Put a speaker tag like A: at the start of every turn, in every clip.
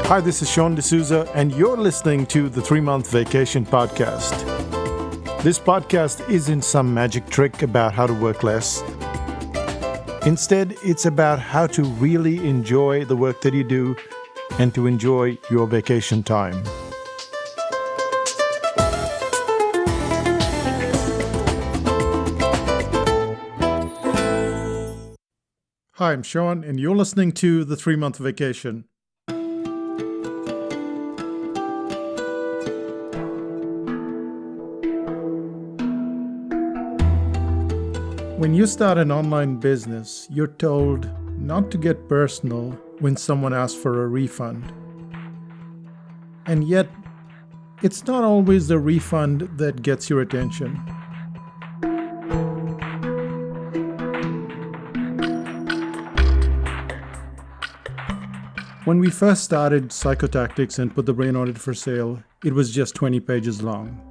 A: Hi, this is Sean D'Souza, and you're listening to the 3-Month Vacation Podcast. This podcast isn't some magic trick about how to work less. Instead, it's about how to really enjoy the work that you do and to enjoy your vacation time. Hi, I'm Sean, and you're listening to the 3-Month Vacation. When you start an online business, you're told not to get personal when someone asks for a refund. And yet, it's not always the refund that gets your attention. When we first started Psychotactics and put the brain on it for sale, it was just 20 pages long.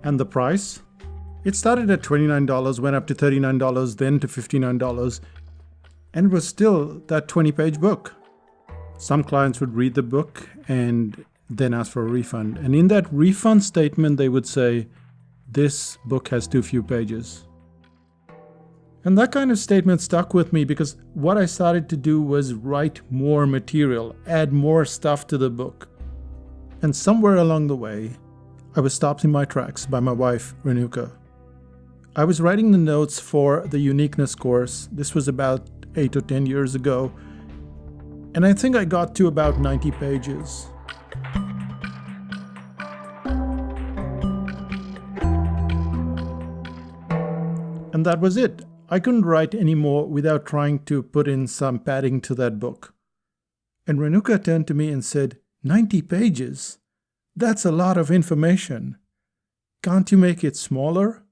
A: And the price? It started at $29, went up to $39, then to $59, and it was still that 20-page book. Some clients would read the book and then ask for a refund. And in that refund statement, they would say, "This book has too few pages." And that kind of statement stuck with me because what I started to do was write more material, add more stuff to the book. And somewhere along the way, I was stopped in my tracks by my wife, Renuka. I was writing the notes for the uniqueness course. This was about 8 or 10 years ago. And I think I got to about 90 pages. And that was it. I couldn't write anymore without trying to put in some padding to that book. And Renuka turned to me and said, 90 pages? That's a lot of information. Can't you make it smaller?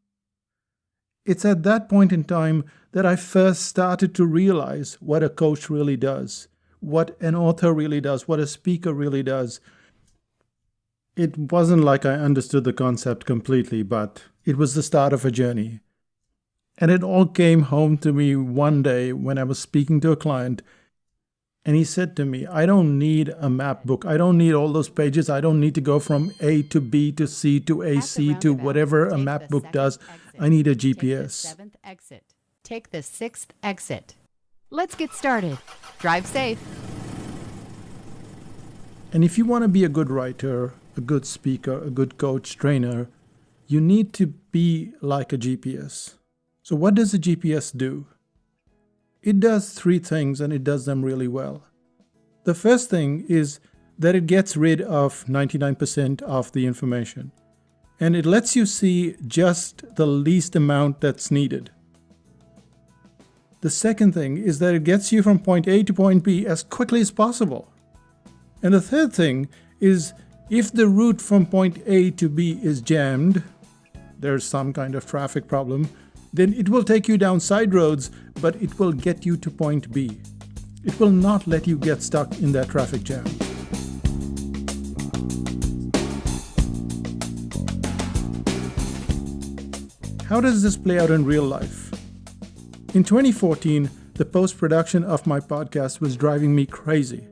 A: It's at that point in time that I first started to realize what a coach really does, what an author really does, what a speaker really does. It wasn't like I understood the concept completely, but it was the start of a journey. And it all came home to me one day when I was speaking to a client, and he said to me, "I don't need a map book. I don't need all those pages. I don't need to go from A to B to C to AC to whatever a map book does. I need a GPS."
B: Take the 7th exit. Take the 6th exit. Let's get started. Drive safe.
A: And if you want to be a good writer, a good speaker, a good coach, trainer, you need to be like a GPS. So what does a GPS do? It does 3 things, and it does them really well. The first thing is that it gets rid of 99% of the information. And it lets you see just the least amount that's needed. The second thing is that it gets you from point A to point B as quickly as possible. And the third thing is if the route from point A to B is jammed, there's some kind of traffic problem, then it will take you down side roads, but it will get you to point B. It will not let you get stuck in that traffic jam. How does this play out in real life? In 2014, the post-production of my podcast was driving me crazy.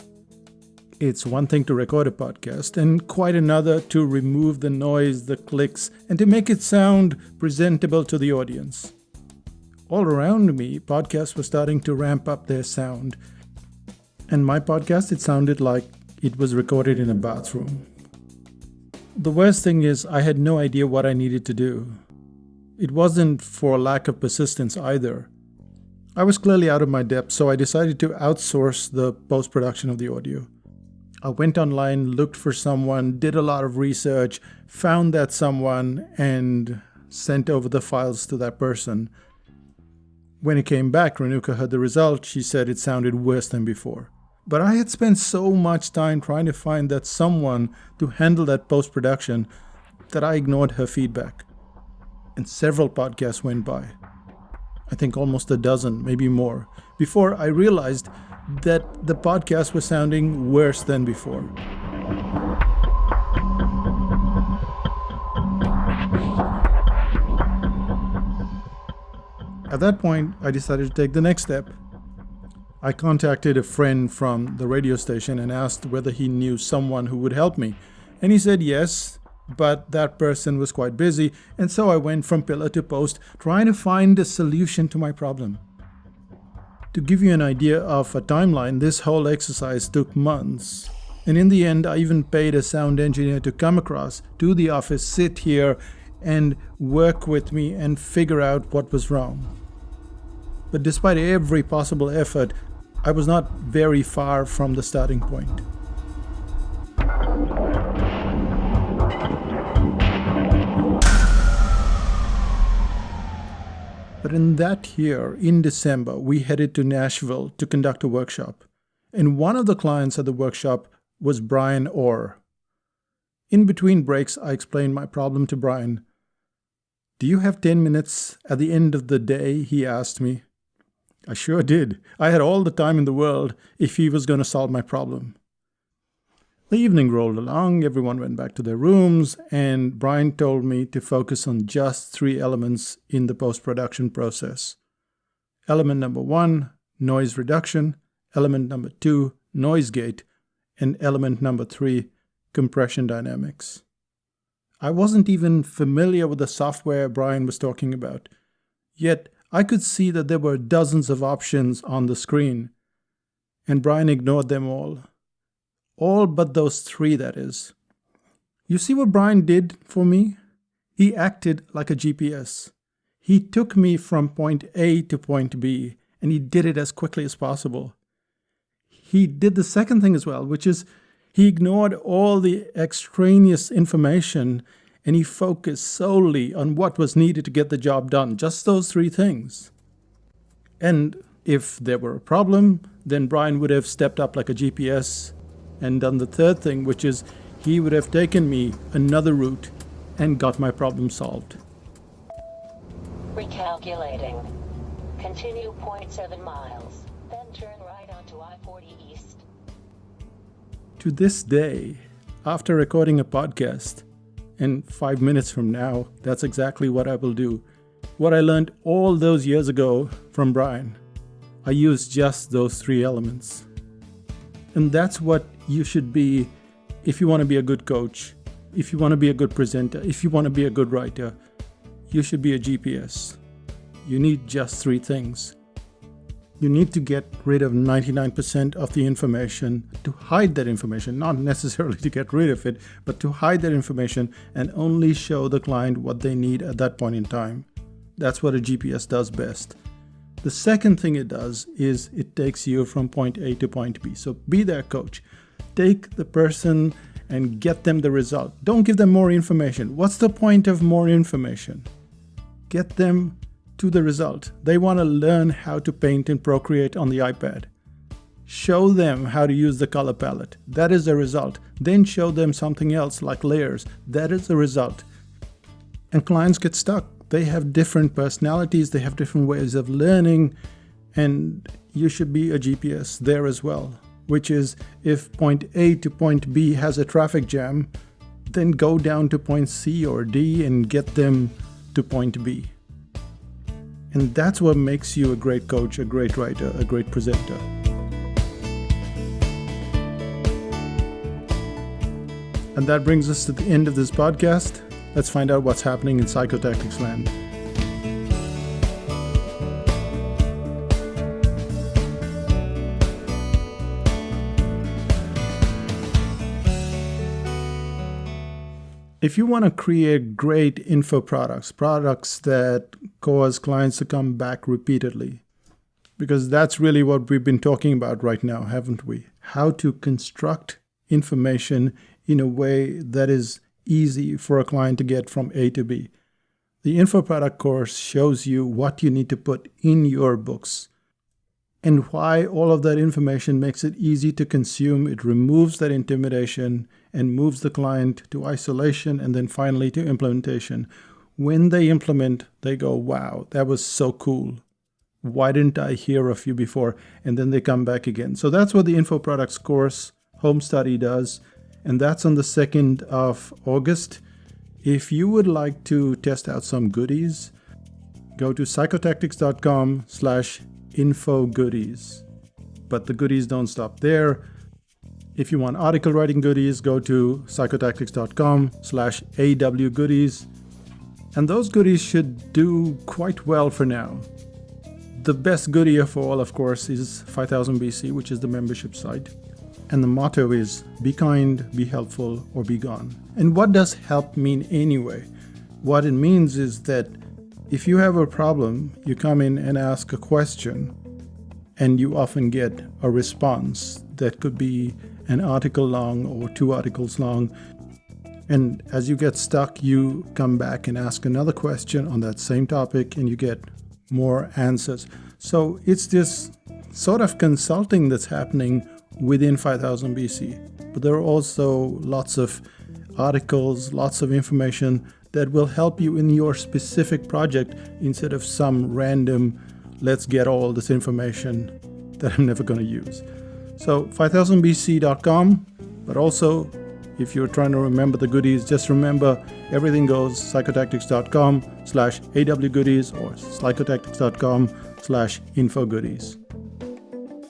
A: It's one thing to record a podcast and quite another to remove the noise, the clicks, and to make it sound presentable to the audience. All around me, podcasts were starting to ramp up their sound. And my podcast, it sounded like it was recorded in a bathroom. The worst thing is I had no idea what I needed to do. It wasn't for lack of persistence either. I was clearly out of my depth, so I decided to outsource the post-production of the audio. I went online, looked for someone, did a lot of research, found that someone, and sent over the files to that person. When it came back, Renuka heard the result. She said it sounded worse than before. But I had spent so much time trying to find that someone to handle that post-production that I ignored her feedback. And several podcasts went by. I think almost a dozen, maybe more, before I realized that the podcast was sounding worse than before. At that point, I decided to take the next step. I contacted a friend from the radio station and asked whether he knew someone who would help me. And he said yes, but that person was quite busy. And so I went from pillar to post, trying to find a solution to my problem. To give you an idea of a timeline, this whole exercise took months. And in the end, I even paid a sound engineer to come across to the office, sit here, and work with me and figure out what was wrong. But despite every possible effort, I was not very far from the starting point. But in that year, in December, we headed to Nashville to conduct a workshop. And one of the clients at the workshop was Brian Orr. In between breaks, I explained my problem to Brian. "Do you have 10 minutes at the end of the day?" he asked me. I sure did. I had all the time in the world if he was going to solve my problem. The evening rolled along, everyone went back to their rooms, and Brian told me to focus on just 3 elements in the post-production process. Element number 1, noise reduction. Element number 2, noise gate. And element number 3, compression dynamics. I wasn't even familiar with the software Brian was talking about, yet I could see that there were dozens of options on the screen, and Brian ignored them all. All but those 3, that is. You see what Brian did for me? He acted like a GPS. He took me from point A to point B, and he did it as quickly as possible. He did the second thing as well, which is he ignored all the extraneous information and he focused solely on what was needed to get the job done, just those 3 things. And if there were a problem, then Brian would have stepped up like a GPS and done the third thing, which is he would have taken me another route and got my problem solved.
C: Recalculating. Continue 0.7 miles, then turn right onto I-40 East.
A: To this day, after recording a podcast, and 5 minutes from now, that's exactly what I will do. What I learned all those years ago from Brian, I use just those 3 elements. And that's what you should be if you want to be a good coach, if you want to be a good presenter, if you want to be a good writer. You should be a GPS. You need just 3 things. You need to get rid of 99% of the information, to hide that information, not necessarily to get rid of it, but to hide that information and only show the client what they need at that point in time. That's what a GPS does best. The second thing it does is it takes you from point A to point B. So be their coach. Take the person and get them the result. Don't give them more information. What's the point of more information? Get them to the result. They want to learn how to paint in Procreate on the iPad. Show them how to use the color palette. That is the result. Then show them something else like layers. That is the result. And clients get stuck. They have different personalities. They have different ways of learning. And you should be a GPS there as well. Which is, if point A to point B has a traffic jam, then go down to point C or D and get them to point B. And that's what makes you a great coach, a great writer, a great presenter. And that brings us to the end of this podcast. Let's find out what's happening in Psychotactics land. If you want to create great info products that cause clients to come back repeatedly, because that's really what we've been talking about right now, haven't we? How to construct information in a way that is easy for a client to get from A to B. The info product course shows you what you need to put in your books and why all of that information makes it easy to consume. It removes that intimidation and moves the client to isolation and then finally to implementation. When they implement, they go, wow, that was so cool. Why didn't I hear of you before? And then they come back again. So that's what the Info Products course home study does. And that's on the 2nd of August. If you would like to test out some goodies, go to psychotactics.com/info goodies. but the goodies don't stop there. If you want article writing goodies, go to psychotactics.com/awgoodies. And those goodies should do quite well for now. The best goodie of all, of course, is 5000 BC, which is the membership site. And the motto is, be kind, be helpful, or be gone. And what does help mean anyway? What it means is that if you have a problem, you come in and ask a question, and you often get a response that could be an article long or 2 articles long. And as you get stuck, you come back and ask another question on that same topic, and you get more answers. So it's this sort of consulting that's happening within 5000 BC. But there are also lots of articles, lots of information that will help you in your specific project instead of some random, let's get all this information that I'm never going to use. So 5000bc.com, but also if you're trying to remember the goodies, just remember everything goes psychotactics.com/awgoodies or psychotactics.com/infogoodies.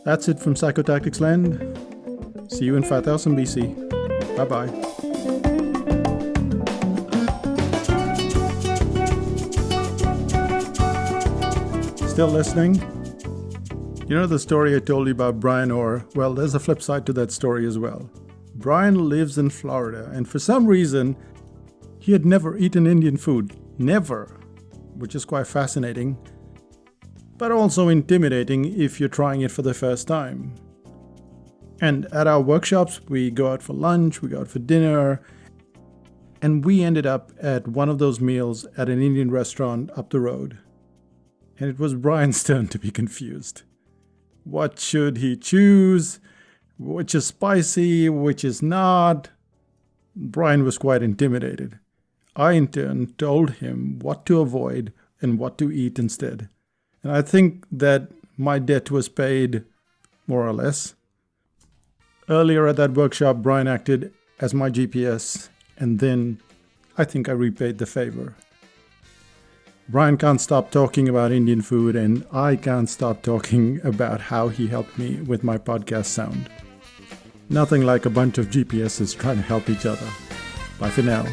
A: That's it from Psychotactics Land. See you in 5000 BC. Bye-bye. Still listening? You know the story I told you about Brian Orr? Well, there's a flip side to that story as well. Brian lives in Florida, and for some reason, he had never eaten Indian food. Never. Which is quite fascinating, but also intimidating if you're trying it for the first time. And at our workshops, we go out for lunch, we go out for dinner, and we ended up at one of those meals at an Indian restaurant up the road. And it was Brian's turn to be confused. What should he choose? Which is spicy, which is not? Brian was quite intimidated. I, in turn, told him what to avoid and what to eat instead. And I think that my debt was paid, more or less. Earlier at that workshop, Brian acted as my GPS, and then I think I repaid the favor. Brian can't stop talking about Indian food, and I can't stop talking about how he helped me with my podcast sound. Nothing like a bunch of GPSs trying to help each other. Bye for now.